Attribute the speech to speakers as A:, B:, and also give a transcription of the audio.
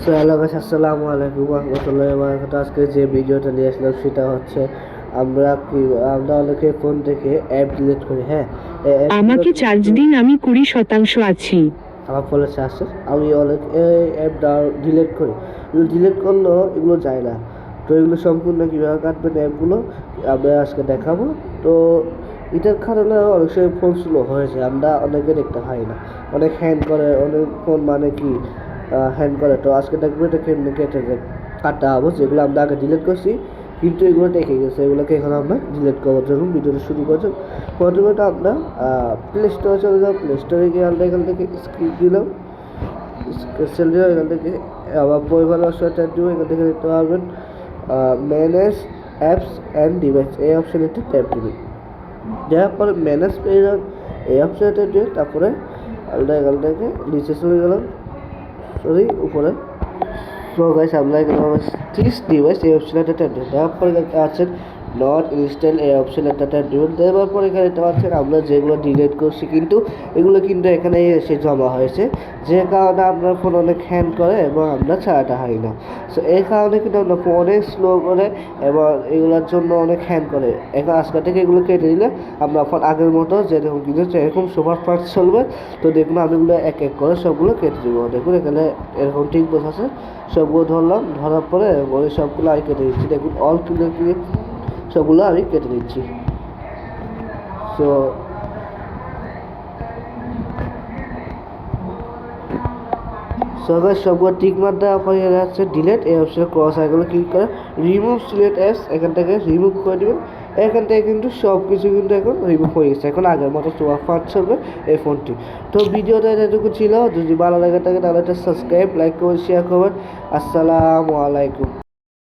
A: So hello guys, আসসালামু আলাইকুম ওয়া রাহমাতুল্লাহি ওয়া বারাকাতুহু। আজকে যে ভিডিওটা নিয়ে আসলাম সেটা হচ্ছে আমরা অনেকে ফোন থেকে অ্যাপ ডিলিট করি। হ্যাঁ,
B: আমাকে চার্জ দিন, আমি 20% আছি।
A: আমার ফোনে চার্জ শেষ। আমি অনেক অ্যাপ ডিলিট করি, এগুলো ডিলিট করলেও এগুলো যায় না। তো এগুলো সম্পূর্ণ কীভাবে কাটবেন অ্যাপগুলো আমরা আজকে দেখাবো। তো এটার কারণে অনেক সময় ফোন স্লো হয়ে যায়, আমরা অনেকে দেখতে পাই না, অনেক হ্যাং করে, অনেক ফোন মানে কি হ্যাং করে। তো আজকে দেখবো এটা কেমনি কেটে যায় কাটা হবো, যেগুলো আমরা আগে ডিলিট করছি কিন্তু এগুলো দেখে গেছে, এগুলোকে এখন আমরা ডিলিট করবো। যখন ভিডিওটা শুরু করছো প্রথমে তো আমরা প্লে স্টোরে চলে যাও। প্লে স্টোরে গিয়ে আমরা এখান থেকে স্ক্রিপ দিলাম, স্পেশাল দিলাম, এখান থেকে আবার পরিবার অপশন ট্যাপ দিব। এখান থেকে দেখতে পারবেন ম্যানেজ অ্যাপস অ্যান্ড ডিভাইস, এই অপশানেতে ট্যাপ দিবেন। দেওয়ার পরে ম্যানেজ পেয়ে যান, এই অপশানে ট্যাপ দিয়ে তারপরে আমরা এখান থেকে নিচে চলে গেলাম, সরি উপরে। সো গাইস আমরা এখানে দিস ডিভাইস এই অপশনে ট্যাপ দিন। দেওয়ার পরে দেখতে পাচ্ছেন নট ইনস্টল, এই অপশনে ট্যাপ দিবেন। দেওয়ার পরে এখানে দেখতে পাচ্ছেন আমরা যেগুলো ডিলিট করছি কিন্তু এগুলো কিন্তু এখানে এসে জমা হয়েছে, যে কারণে আপনার ফোন অনেক হ্যাং করে এবং আমরা ছাড়াতে পারি না। সো এই কারণে কিন্তু আমরা ফোন অনেক স্লো করে এবং এগুলোর জন্য অনেক হ্যাং করে। এখন আজকে থেকে এগুলো কেটে দিলে আমরা ফোন আগের মতো যেরকম কিন্তু এরকম সুপার ফাস্ট চলবে। তো দেখুন আমি এগুলো এক এক করে সবগুলো কেটে দেবো। দেখুন এখানে এরকম ঠিক বসাচ্ছে, সবগুলো ধরলাম, ধরার পরে ওই সবগুলো আমি কেটে দিচ্ছি। দেখুন অল ক্লিক সবগুলো আমি কেটে দিচ্ছি। সো সবগুলো টিক মার দেওয়ার পরে যাচ্ছে ডিলেট, এই অপশনে ক্রস আইকনে ক্লিক করে রিমুভ সিলেক্ট অ্যাপস, এখান থেকে রিমুভ করে দেবেন। এখান থেকে কিন্তু সব কিছু কিন্তু এখন রিমুভ হয়ে গেছে, এখন আগের মতো সুপার ফাস্ট চলবে এই ফোনটি। তো ভিডিওটা এতটুকু ছিল, যদি ভালো লাগে থাকে তাহলে এটা সাবস্ক্রাইব, লাইক করবেন, শেয়ার করবেন। আসসালামু আলাইকুম।